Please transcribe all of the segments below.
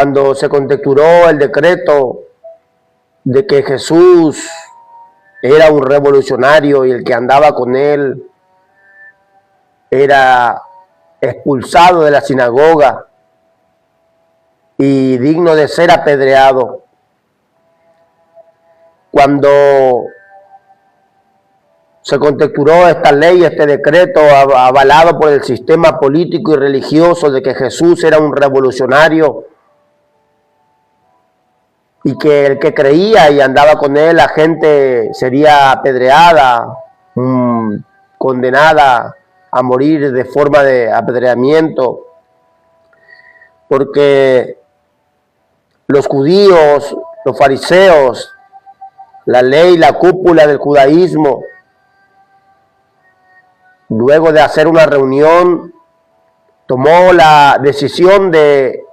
Cuando se contexturó el decreto de que Jesús era un revolucionario y el que andaba con él era expulsado de la sinagoga y digno de ser apedreado. Cuando se contexturó esta ley, este decreto avalado por el sistema político y religioso de que Jesús era un revolucionario y que el que creía y andaba con él, la gente sería apedreada, condenada a morir de forma de apedreamiento, porque los judíos, los fariseos, la ley, la cúpula del judaísmo, luego de hacer una reunión, tomó la decisión de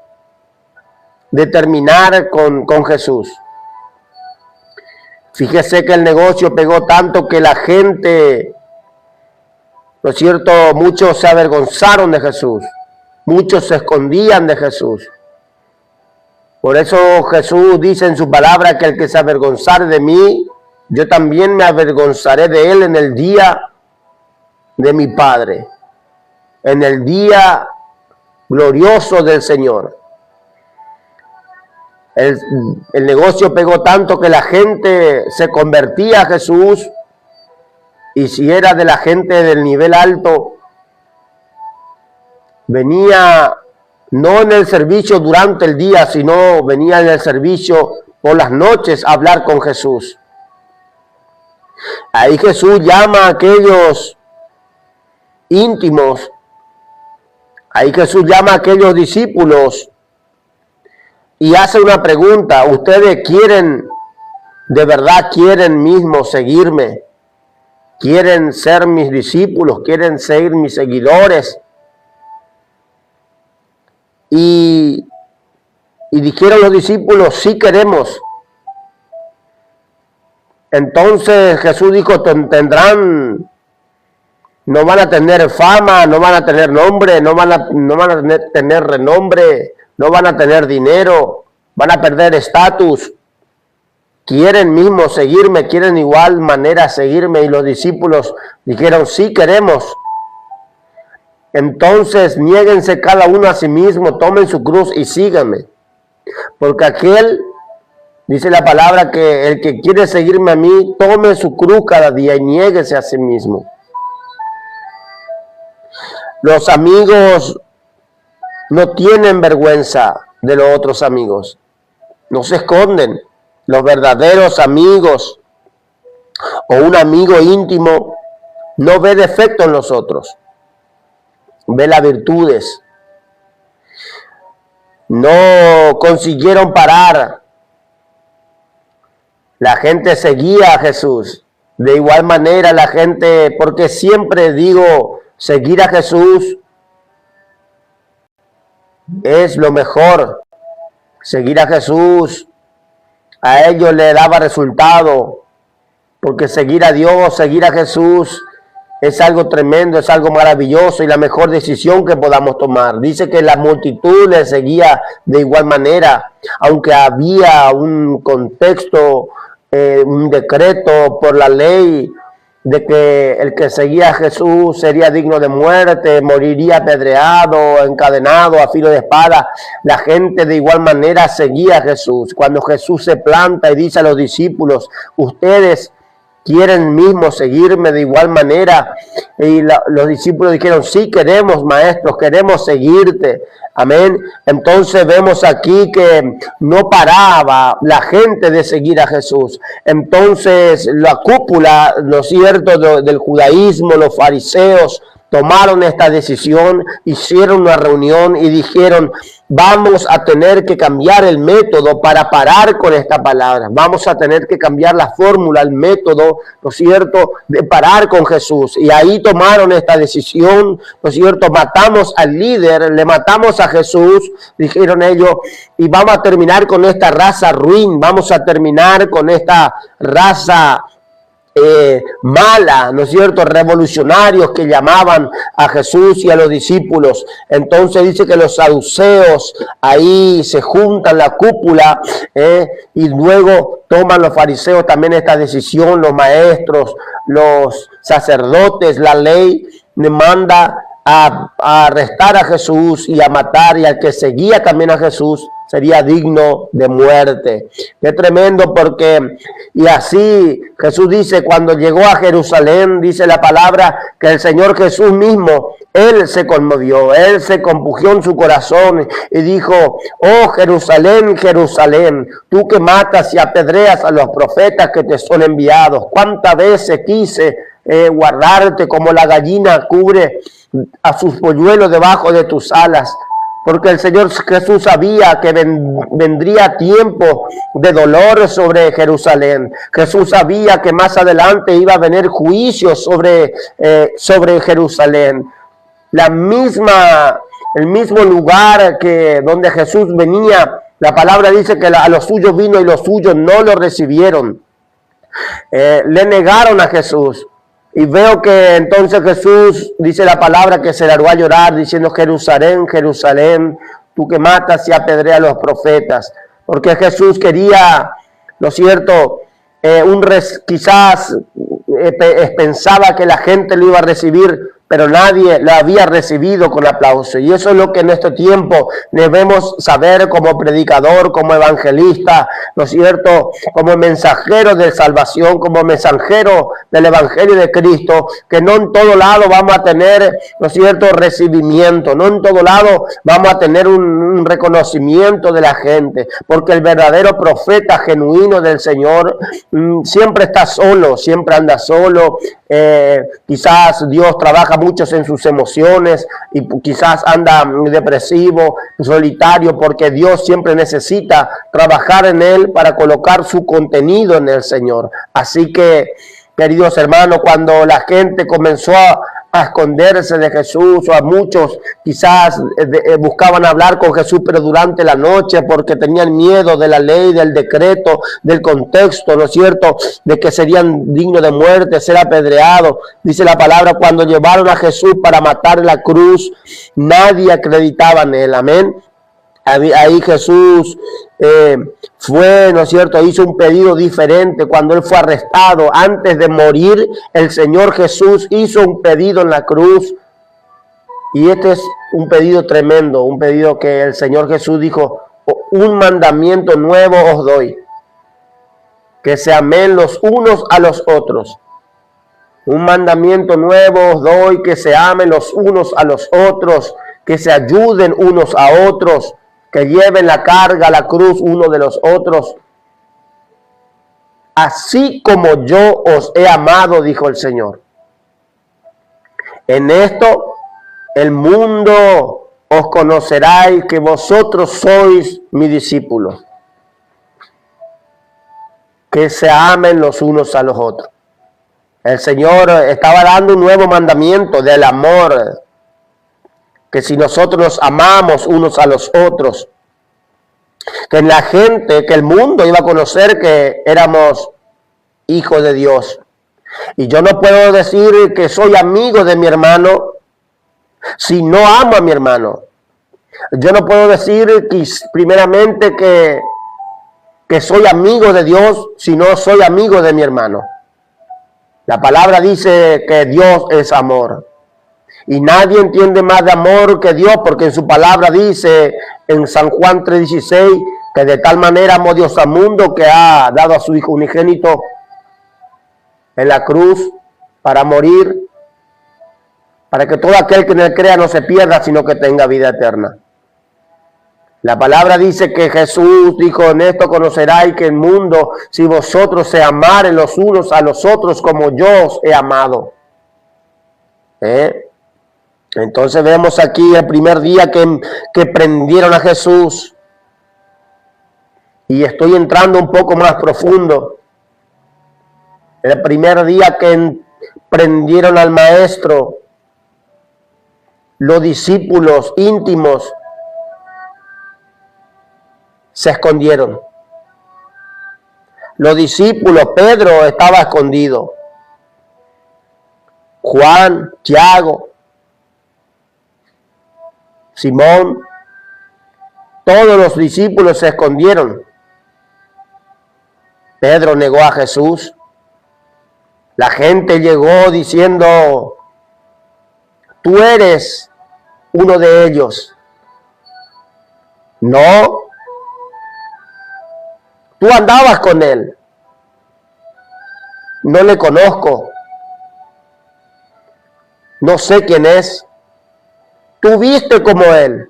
terminar con Jesús. Fíjese que el negocio pegó tanto que la gente, ¿no es cierto?, muchos se avergonzaron de Jesús, muchos se escondían de Jesús. Por eso Jesús dice en su palabra que el que se avergonzare de mí, yo también me avergonzaré de él en el día de mi Padre, en el día glorioso del Señor. El negocio pegó tanto que la gente se convertía a Jesús, y si era de la gente del nivel alto, venía no en el servicio durante el día, sino venía en el servicio por las noches a hablar con Jesús. Ahí Jesús llama a aquellos íntimos, ahí Jesús llama a aquellos discípulos y hace una pregunta: ¿ustedes quieren, de verdad quieren mismo seguirme? ¿Quieren ser mis discípulos? ¿Quieren ser mis seguidores? Y dijeron los discípulos: sí queremos. Entonces Jesús dijo: tendrán, no van a tener fama, no van a tener nombre, no van a tener renombre, no van a tener dinero, van a perder estatus. ¿Quieren mismo seguirme? ¿Quieren igual manera seguirme? Y los discípulos dijeron: sí queremos. Entonces niéguense cada uno a sí mismo, tomen su cruz y síganme. Porque aquel, dice la palabra, que el que quiere seguirme a mí, tome su cruz cada día y niéguese a sí mismo. Los amigos no tienen vergüenza de los otros amigos, no se esconden. Los verdaderos amigos o un amigo íntimo no ve defecto en los otros, ve las virtudes. No consiguieron parar. La gente seguía a Jesús. De igual manera la gente, porque siempre digo, seguir a Jesús es lo mejor. Seguir a Jesús a ellos le daba resultado, porque seguir a Dios, seguir a Jesús es algo tremendo, es algo maravilloso y la mejor decisión que podamos tomar. Dice que la multitud le seguía de igual manera, aunque había un contexto, un decreto por la ley de que el que seguía a Jesús sería digno de muerte, moriría apedreado, encadenado a filo de espada. La gente de igual manera seguía a Jesús. Cuando Jesús se planta y dice a los discípulos: ustedes quieren mismo seguirme de igual manera, y los discípulos dijeron: sí queremos, maestros, queremos seguirte. Amén. Entonces vemos aquí que no paraba la gente de seguir a Jesús. Entonces la cúpula, ¿no es cierto?, del judaísmo, los fariseos, tomaron esta decisión, hicieron una reunión y dijeron: vamos a tener que cambiar el método para parar con esta palabra. Vamos a tener que cambiar la fórmula, el método, ¿no es cierto?, de parar con Jesús. Y ahí tomaron esta decisión, ¿no es cierto? Matamos al líder, le matamos a Jesús, dijeron ellos, y vamos a terminar con esta raza ruin, vamos a terminar con esta raza mala, ¿no es cierto?, revolucionarios que llamaban a Jesús y a los discípulos. Entonces dice que los saduceos ahí se juntan la cúpula y luego toman los fariseos también esta decisión, los maestros, los sacerdotes, la ley manda a arrestar a Jesús y a matar, y al que seguía también a Jesús sería digno de muerte. Qué tremendo, porque y así Jesús dice, cuando llegó a Jerusalén, dice la palabra que el Señor Jesús mismo, Él se conmovió, Él se compugió en su corazón y dijo, oh Jerusalén, Jerusalén, tú que matas y apedreas a los profetas que te son enviados, cuántas veces quise guardarte como la gallina cubre a sus polluelos debajo de tus alas, porque el Señor Jesús sabía que vendría tiempo de dolor sobre Jerusalén. Jesús sabía que más adelante iba a venir juicio sobre Jerusalén. El mismo lugar que donde Jesús venía, la palabra dice que a los suyos vino y los suyos no lo recibieron. Le negaron a Jesús. Y veo que entonces Jesús, dice la palabra, que se largó a llorar diciendo, Jerusalén, Jerusalén, tú que matas y apedreas a los profetas. Porque Jesús quería, ¿no es cierto?, quizás pensaba que la gente lo iba a recibir, pero nadie lo había recibido con aplauso. Y eso es lo que en este tiempo debemos saber como predicador, como evangelista, ¿no es cierto?, como mensajero de salvación, como mensajero del Evangelio de Cristo, que no en todo lado vamos a tener, ¿no es cierto?, recibimiento, no en todo lado vamos a tener un reconocimiento de la gente, porque el verdadero profeta genuino del Señor siempre está solo, siempre anda solo. Quizás Dios trabaja mucho en sus emociones y quizás anda depresivo, solitario, porque Dios siempre necesita trabajar en él para colocar su contenido en el Señor. Así que, queridos hermanos, cuando la gente comenzó a esconderse de Jesús, o a muchos quizás buscaban hablar con Jesús, pero durante la noche, porque tenían miedo de la ley, del decreto, del contexto, ¿no es cierto?, de que serían dignos de muerte, ser apedreados. Dice la palabra, cuando llevaron a Jesús para matar en la cruz, nadie acreditaba en él, amén. Ahí Jesús fue, ¿no es cierto?, hizo un pedido diferente cuando él fue arrestado. Antes de morir, el Señor Jesús hizo un pedido en la cruz. Y este es un pedido tremendo, un pedido que el Señor Jesús dijo, un mandamiento nuevo os doy, que se amen los unos a los otros. Un mandamiento nuevo os doy, que se amen los unos a los otros, que se ayuden unos a otros, que lleven la carga, la cruz uno de los otros. Así como yo os he amado, dijo el Señor. En esto el mundo os conocerá y que vosotros sois mis discípulos. Que se amen los unos a los otros. El Señor estaba dando un nuevo mandamiento del amor. Que si nosotros nos amamos unos a los otros, que la gente, que el mundo iba a conocer que éramos hijos de Dios. Y yo no puedo decir que soy amigo de mi hermano si no amo a mi hermano. Yo no puedo decir que, primeramente que soy amigo de Dios si no soy amigo de mi hermano. La palabra dice que Dios es amor. Y nadie entiende más de amor que Dios, porque en su palabra dice en San Juan 3:16 que de tal manera amó Dios al mundo que ha dado a su Hijo unigénito en la cruz para morir, para que todo aquel que en él crea no se pierda, sino que tenga vida eterna. La palabra dice que Jesús dijo, en esto conoceráis que el mundo, si vosotros se amaren los unos a los otros como yo os he amado. Entonces vemos aquí el primer día que prendieron a Jesús. Y estoy entrando un poco más profundo. El primer día que prendieron al Maestro, los discípulos íntimos se escondieron. Los discípulos, Pedro estaba escondido. Juan, Tiago, Simón, todos los discípulos se escondieron. Pedro negó a Jesús. La gente llegó diciendo, tú eres uno de ellos. No, tú andabas con él. No le conozco. No sé quién es. Tú viste como él.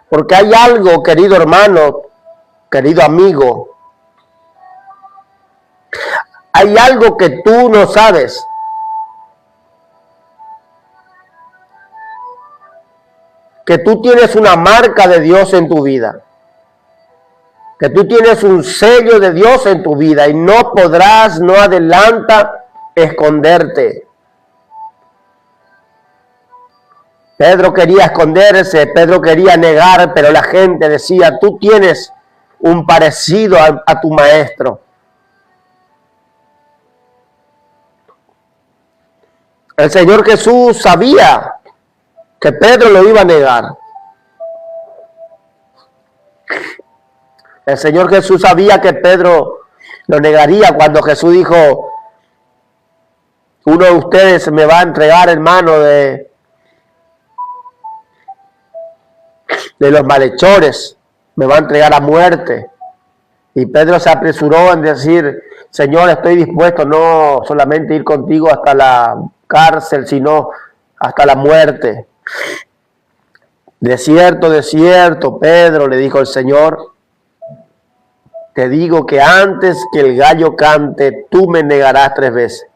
Porque hay algo, querido hermano, querido amigo. Hay algo que tú no sabes. Que tú tienes una marca de Dios en tu vida. Que tú tienes un sello de Dios en tu vida y no podrás, no adelanta, esconderte. Pedro quería esconderse, Pedro quería negar, pero la gente decía, tú tienes un parecido a tu maestro. El Señor Jesús sabía que Pedro lo iba a negar. El Señor Jesús sabía que Pedro lo negaría cuando Jesús dijo, uno de ustedes me va a entregar en mano de los malhechores, me va a entregar a muerte. Y Pedro se apresuró en decir, Señor, estoy dispuesto no solamente a ir contigo hasta la cárcel, sino hasta la muerte. De cierto, Pedro, le dijo el Señor, te digo que antes que el gallo cante, tú me negarás 3 veces.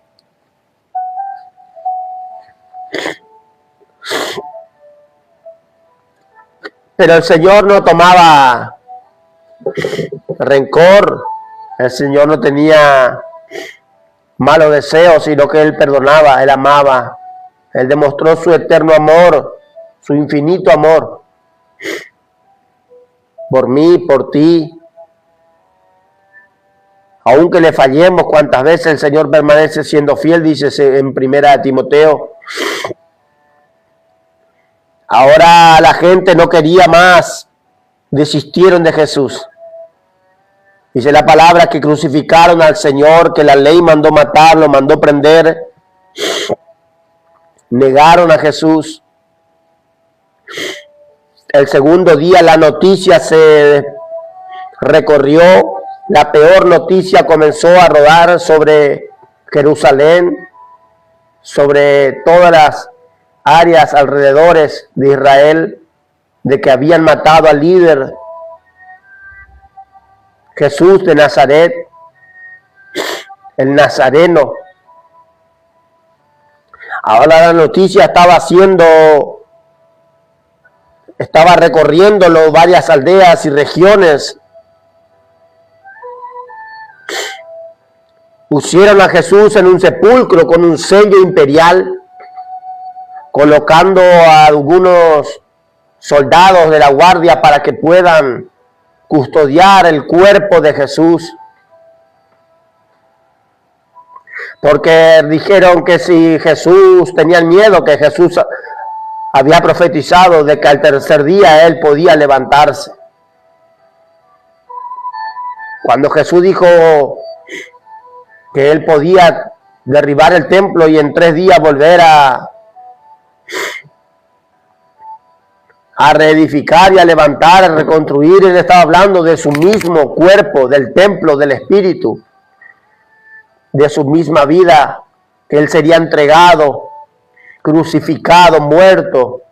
Pero el Señor no tomaba rencor, el Señor no tenía malos deseos, sino que Él perdonaba, Él amaba, Él demostró su eterno amor, su infinito amor, por mí, por ti. Aunque le fallemos, cuántas veces el Señor permanece siendo fiel, dice en 1 Timoteo. Ahora la gente no quería más, desistieron de Jesús. Dice la palabra que crucificaron al Señor, que la ley mandó matarlo, mandó prender. Negaron a Jesús. El segundo día la noticia se recorrió, la peor noticia comenzó a rodar sobre Jerusalén, sobre todas las áreas alrededores de Israel, de que habían matado al líder Jesús de Nazaret, el nazareno. Ahora la noticia estaba recorriéndolo varias aldeas y regiones. Pusieron a Jesús en un sepulcro con un sello imperial, colocando a algunos soldados de la guardia para que puedan custodiar el cuerpo de Jesús. Porque dijeron que si Jesús, tenían miedo, que Jesús había profetizado de que al tercer día Él podía levantarse. Cuando Jesús dijo que Él podía derribar el templo y en 3 días volver a reedificar y a levantar, a reconstruir, Él estaba hablando de su mismo cuerpo, del templo, del Espíritu, de su misma vida, que Él sería entregado, crucificado, muerto.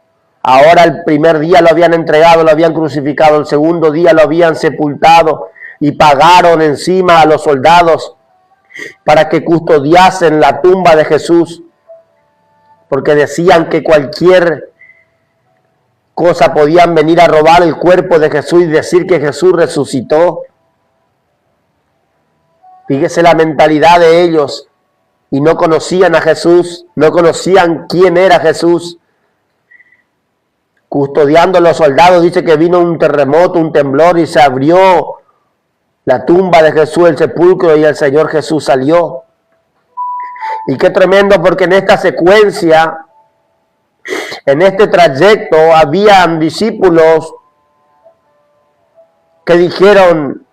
Ahora el primer día lo habían entregado, lo habían crucificado, el segundo día lo habían sepultado y pagaron encima a los soldados para que custodiasen la tumba de Jesús, porque decían que cualquier cosa podían venir a robar el cuerpo de Jesús y decir que Jesús resucitó. Fíjese la mentalidad de ellos, y no conocían a Jesús, no conocían quién era Jesús. Custodiando a los soldados, dice que vino un terremoto, un temblor, y se abrió la tumba de Jesús, el sepulcro, y el Señor Jesús salió. Y qué tremendo, porque en esta secuencia, en este trayecto, habían discípulos que dijeron,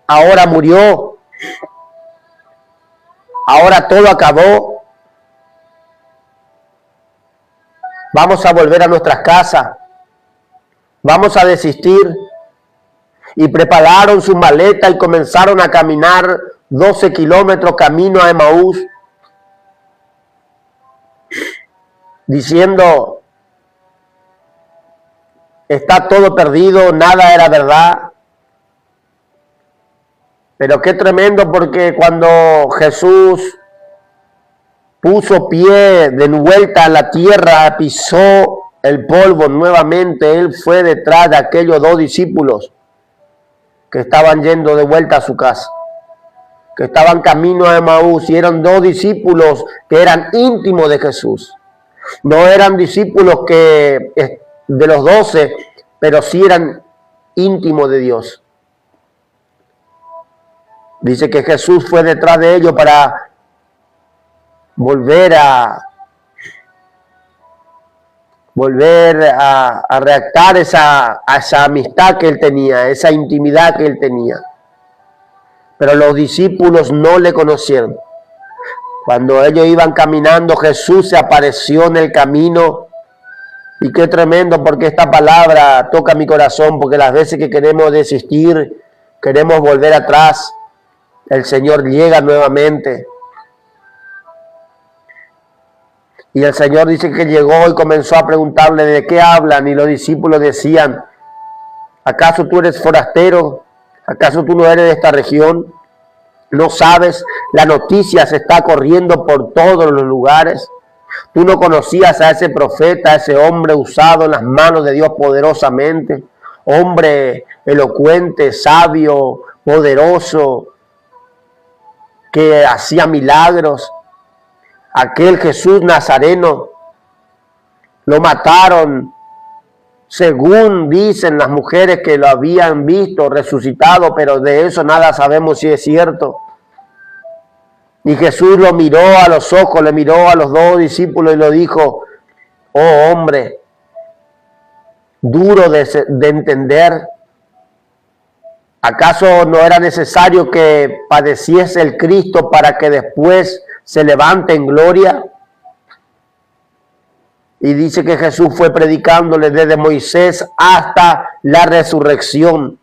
ahora murió, ahora todo acabó, vamos a volver a nuestras casas, vamos a desistir. Y prepararon su maleta y comenzaron a caminar 12 kilómetros camino a Emaús, diciendo, está todo perdido, nada era verdad. Pero qué tremendo, porque cuando Jesús puso pie de vuelta a la tierra, pisó el polvo nuevamente, Él fue detrás de aquellos 2 discípulos que estaban yendo de vuelta a su casa, que estaban camino a Emaús, y eran 2 discípulos que eran íntimos de Jesús. No eran discípulos que de los 12, pero sí eran íntimos de Dios. Dice que Jesús fue detrás de ellos para volver a reactar esa amistad que él tenía, esa intimidad que él tenía. Pero los discípulos no le conocieron. Cuando ellos iban caminando, Jesús se apareció en el camino. Y qué tremendo, porque esta palabra toca mi corazón, porque las veces que queremos desistir, queremos volver atrás, el Señor llega nuevamente. Y el Señor dice que llegó y comenzó a preguntarle de qué hablan, y los discípulos decían, ¿acaso tú eres forastero? ¿Acaso tú no eres de esta región? ¿No sabes? La noticia se está corriendo por todos los lugares. ¿Tú no conocías a ese profeta, a ese hombre usado en las manos de Dios poderosamente? Hombre elocuente, sabio, poderoso, que hacía milagros. Aquel Jesús Nazareno, lo mataron, según dicen las mujeres que lo habían visto resucitado, pero de eso nada sabemos si es cierto. Y Jesús lo miró a los ojos, le miró a los 2 discípulos y lo dijo, oh hombre, duro de entender, ¿acaso no era necesario que padeciese el Cristo para que después se levante en gloria? Y dice que Jesús fue predicándole desde Moisés hasta la resurrección.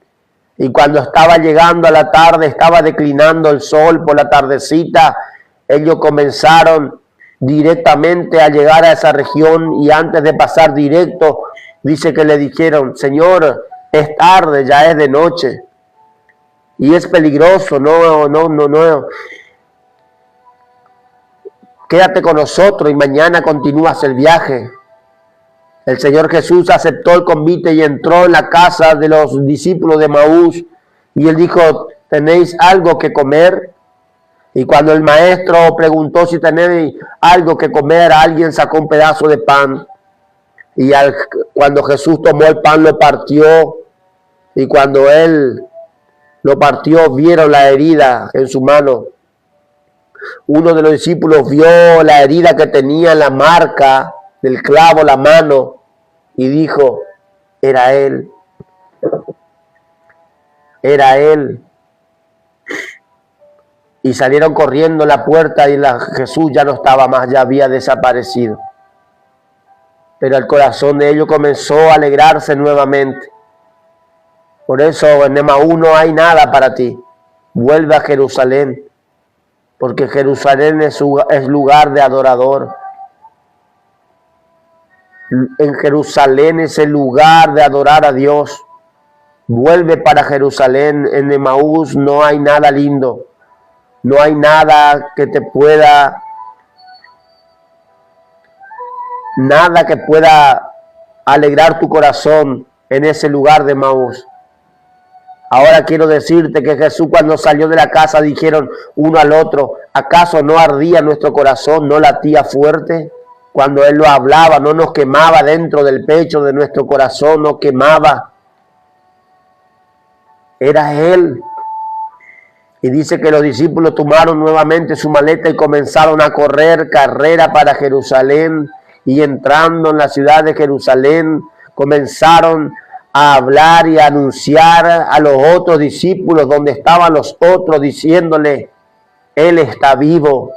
Y cuando estaba llegando a la tarde, estaba declinando el sol por la tardecita, ellos comenzaron directamente a llegar a esa región, y antes de pasar directo, dice que le dijeron, Señor, es tarde, ya es de noche. Y es peligroso, no. Quédate con nosotros y mañana continúas el viaje. El Señor Jesús aceptó el convite y entró en la casa de los discípulos de Emaús. Y él dijo, ¿tenéis algo que comer? Y cuando el maestro preguntó si tenéis algo que comer, alguien sacó un pedazo de pan. Y cuando Jesús tomó el pan, lo partió. Y cuando él lo partió, vieron la herida en su mano. Uno de los discípulos vio la herida que tenía, la marca del clavo, la mano, y dijo, era él. Era él. Y salieron corriendo a la puerta y Jesús ya no estaba más, ya había desaparecido. Pero el corazón de ellos comenzó a alegrarse nuevamente. Por eso en Emaús no hay nada para ti. Vuelve a Jerusalén, porque Jerusalén es lugar de adorador. En Jerusalén es el lugar de adorar a Dios. Vuelve para Jerusalén. En Emaús no hay nada lindo. No hay nada que te pueda, alegrar tu corazón en ese lugar de Emaús. Ahora quiero decirte que Jesús, cuando salió de la casa, dijeron uno al otro, ¿acaso no ardía nuestro corazón, no latía fuerte? Cuando Él lo hablaba, no nos quemaba dentro del pecho de nuestro corazón, no quemaba. Era Él. Y dice que los discípulos tomaron nuevamente su maleta y comenzaron a correr carrera para Jerusalén. Y entrando en la ciudad de Jerusalén, comenzaron a hablar y a anunciar a los otros discípulos donde estaban los otros, diciéndole: Él está vivo,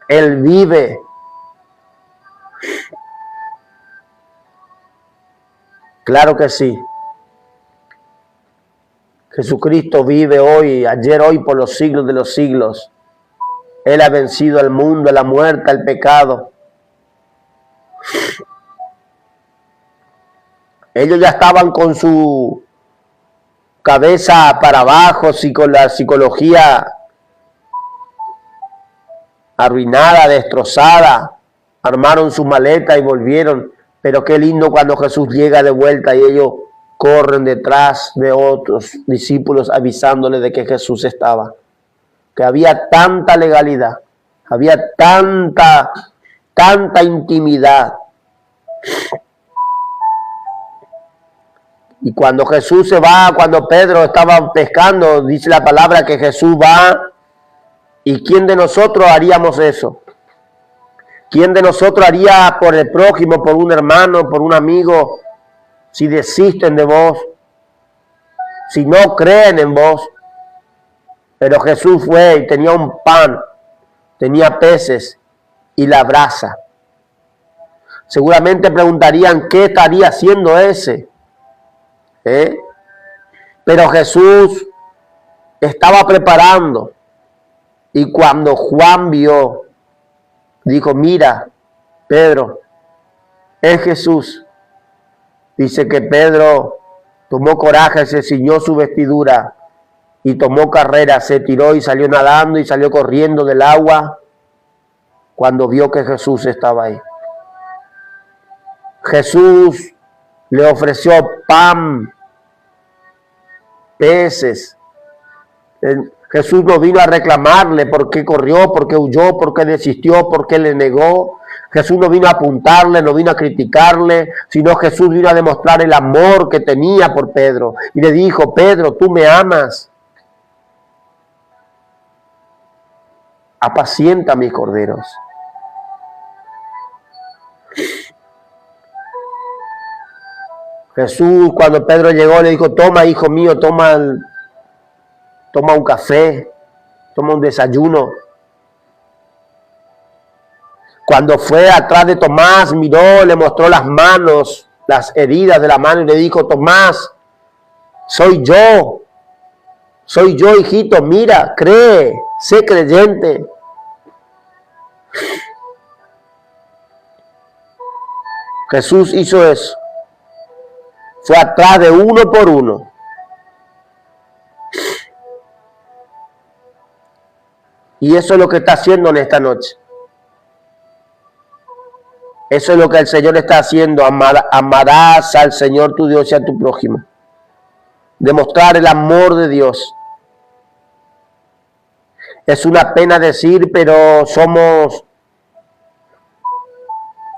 Él vive. Claro que sí. Jesucristo vive hoy, ayer, hoy, por los siglos de los siglos. Él ha vencido al mundo, a la muerte, al pecado. Ellos ya estaban con su cabeza para abajo, con la psicología arruinada, destrozada. Armaron su maleta y volvieron. Pero qué lindo cuando Jesús llega de vuelta y ellos corren detrás de otros discípulos avisándole de que Jesús estaba. Que había tanta legalidad, había tanta intimidad. Y cuando Jesús se va, cuando Pedro estaba pescando, dice la palabra que Jesús va. ¿Y quién de nosotros haríamos eso? ¿Quién de nosotros haría por el prójimo, por un hermano, por un amigo, si desisten de vos, si no creen en vos? Pero Jesús fue y tenía un pan, tenía peces y la brasa. Seguramente preguntarían, ¿qué estaría haciendo ese? Pero Jesús estaba preparando. Y cuando Juan vio, dijo: mira, Pedro, es Jesús. Dice que Pedro tomó coraje, se ciñó su vestidura y tomó carrera, se tiró y salió nadando y salió corriendo del agua cuando vio que Jesús estaba ahí. Jesús le ofreció pan, peces. Jesús no vino a reclamarle por qué corrió, por qué huyó, por qué desistió, por qué le negó. Jesús no vino a apuntarle, no vino a criticarle, sino Jesús vino a demostrar el amor que tenía por Pedro. Y le dijo: Pedro, tú me amas. Apacienta mis corderos. Jesús, cuando Pedro llegó, le dijo: toma, hijo mío, toma un café, toma un desayuno. Cuando fue atrás de Tomás, miró, le mostró las manos, las heridas de la mano y le dijo: Tomás, soy yo, hijito, mira, cree, sé creyente. Jesús hizo eso. Fue atrás de uno por uno. Y eso es lo que está haciendo en esta noche. Eso es lo que el Señor está haciendo. Amarás al Señor tu Dios y a tu prójimo. Demostrar el amor de Dios. Es una pena decir, pero somos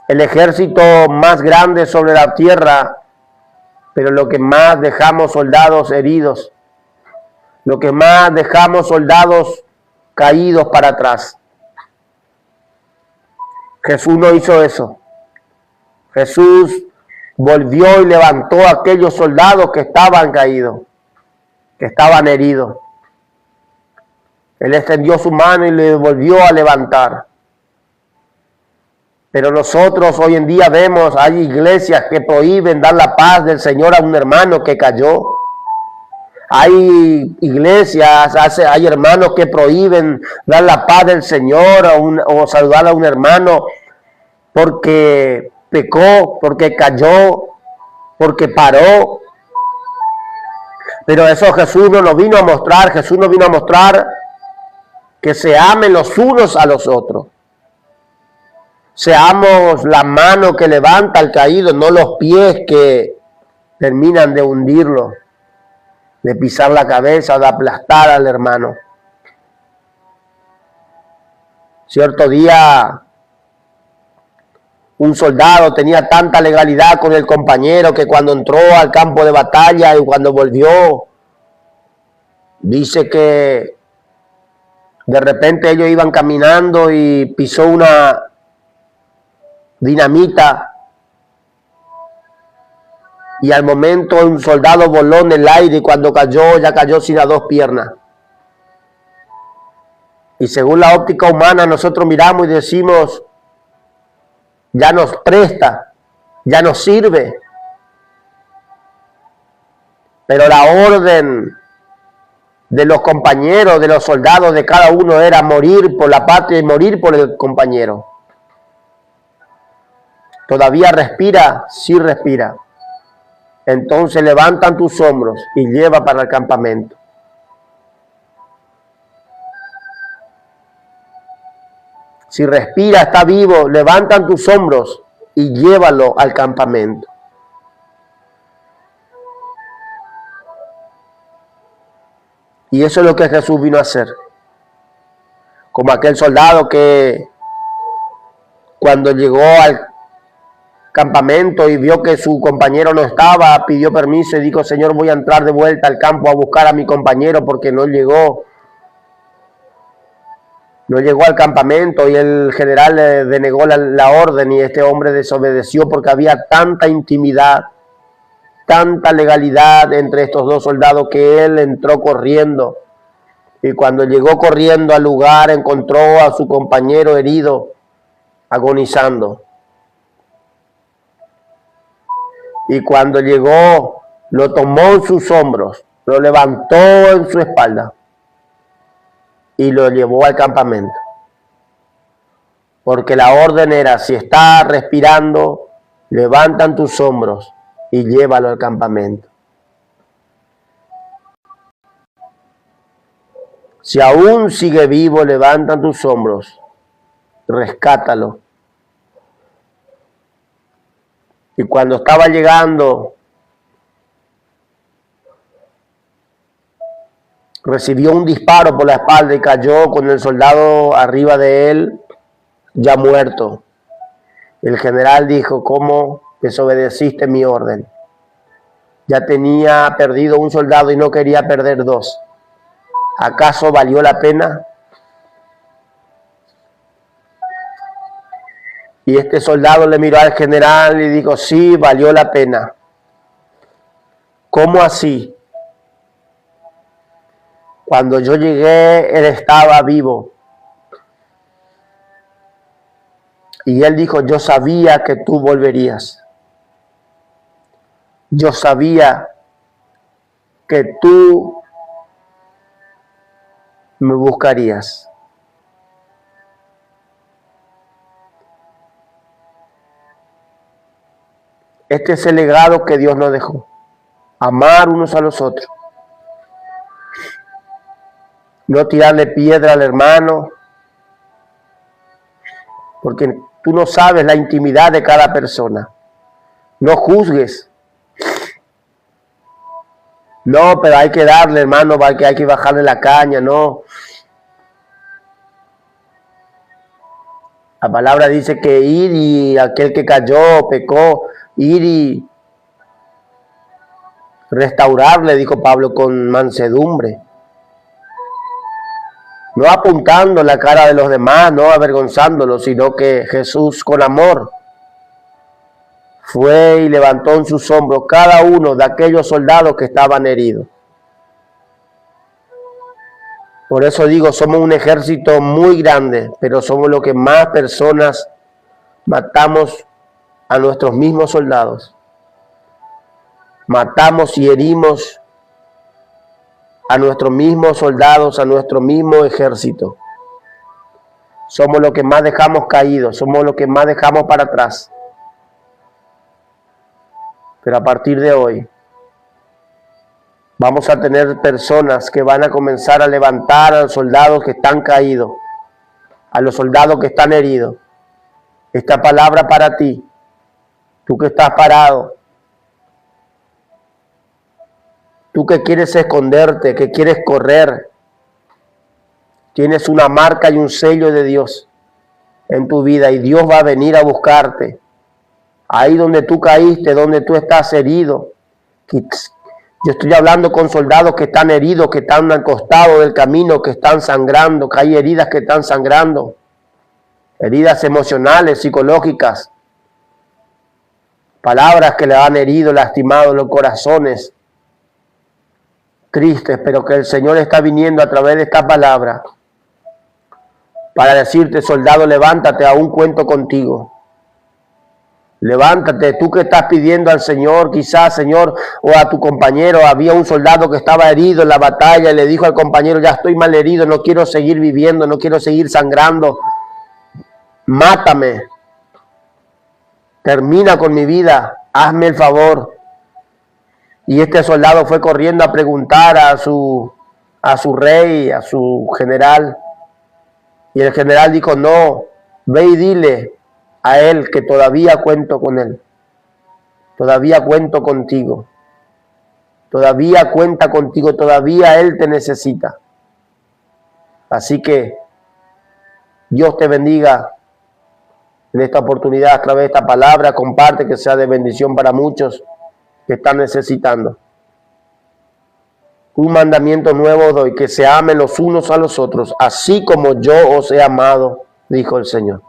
el ejército más grande sobre la tierra, pero lo que más dejamos soldados heridos, lo que más dejamos soldados caídos para atrás. Jesús no hizo eso. Jesús volvió y levantó a aquellos soldados que estaban caídos, que estaban heridos. Él extendió su mano y le volvió a levantar. Pero nosotros hoy en día vemos, hay iglesias que prohíben dar la paz del Señor a un hermano que cayó. Hay iglesias, hay hermanos que prohíben dar la paz del Señor o saludar a un hermano porque pecó, porque cayó, porque paró. Pero eso Jesús no nos vino a mostrar. Jesús nos vino a mostrar que se amen los unos a los otros. Seamos la mano que levanta al caído, no los pies que terminan de hundirlo, de pisar la cabeza, de aplastar al hermano. Cierto día, un soldado tenía tanta legalidad con el compañero que cuando entró al campo de batalla y cuando volvió, Dice que de repente ellos iban caminando y pisó una dinamita y al momento un soldado voló en el aire y cuando cayó, ya cayó sin las dos piernas. Y según la óptica humana nosotros miramos y decimos, ya nos presta, ya nos sirve. Pero la orden de los compañeros, de los soldados, de cada uno era morir por la patria y morir por el compañero. ¿Todavía respira? Sí respira. Entonces levantan tus hombros y lleva para el campamento. Si respira, está vivo, levantan tus hombros y llévalo al campamento. Y eso es lo que Jesús vino a hacer. Como aquel soldado que cuando llegó al campamento y vio que su compañero no estaba, pidió permiso y dijo, Señor, voy a entrar de vuelta al campo a buscar a mi compañero porque no llegó al campamento, y el general le denegó la orden y este hombre desobedeció porque había tanta intimidad, tanta legalidad entre estos dos soldados que él entró corriendo. Y cuando llegó corriendo al lugar encontró a su compañero herido, agonizando. Y cuando llegó, lo tomó en sus hombros, lo levantó en su espalda y lo llevó al campamento. Porque la orden era, si está respirando, levantan tus hombros y llévalo al campamento. Si aún sigue vivo, levantan tus hombros, rescátalo. Y cuando estaba llegando, recibió un disparo por la espalda y cayó con el soldado arriba de él, ya muerto. El general dijo, ¿cómo desobedeciste mi orden? Ya tenía perdido un soldado y no quería perder dos. ¿Acaso valió la pena? Y este soldado le miró al general y dijo, sí, valió la pena. ¿Cómo así? Cuando yo llegué, él estaba vivo. Y él dijo, yo sabía que tú volverías. Yo sabía que tú me buscarías. Este es el legado que Dios nos dejó. Amar unos a los otros. No tirarle piedra al hermano. Porque tú no sabes la intimidad de cada persona. No juzgues. No, pero hay que darle, hermano, porque hay que bajarle la caña, no. La palabra dice que ir y aquel que cayó, pecó, ir y restaurarle, dijo Pablo, con mansedumbre. No apuntando la cara de los demás, no avergonzándolos, sino que Jesús con amor fue y levantó en sus hombros cada uno de aquellos soldados que estaban heridos. Por eso digo, somos un ejército muy grande, pero somos los que más personas matamos a nuestros mismos soldados. Matamos y herimos a nuestros mismos soldados, a nuestro mismo ejército. Somos los que más dejamos caídos, somos los que más dejamos para atrás. Pero a partir de hoy, vamos a tener personas que van a comenzar a levantar a los soldados que están caídos, a los soldados que están heridos. Esta palabra para ti, tú que estás parado, tú que quieres esconderte, que quieres correr, tienes una marca y un sello de Dios en tu vida y Dios va a venir a buscarte. Ahí donde tú caíste, donde tú estás herido, Yo estoy hablando con soldados que están heridos, que están al costado del camino, que están sangrando, que hay heridas que están sangrando. Heridas emocionales, psicológicas. Palabras que le han herido, lastimado los corazones. Tristes, pero que el Señor está viniendo a través de esta palabra para decirte, soldado, levántate, aún cuento contigo. Levántate, tú que estás pidiendo al Señor, quizás, Señor, o a tu compañero. Había un soldado que estaba herido en la batalla y le dijo al compañero, ya estoy mal herido, no quiero seguir viviendo, no quiero seguir sangrando. Mátame. Termina con mi vida, hazme el favor. Y este soldado fue corriendo a preguntar a su rey, a su general. Y el general dijo, no, ve y dile a él que todavía cuento con él. Todavía cuento contigo. Todavía cuenta contigo, todavía él te necesita. Así que Dios te bendiga en esta oportunidad a través de esta palabra. Comparte, que sea de bendición para muchos que están necesitando. Un mandamiento nuevo doy, que se amen los unos a los otros, así como yo os he amado, dijo el Señor.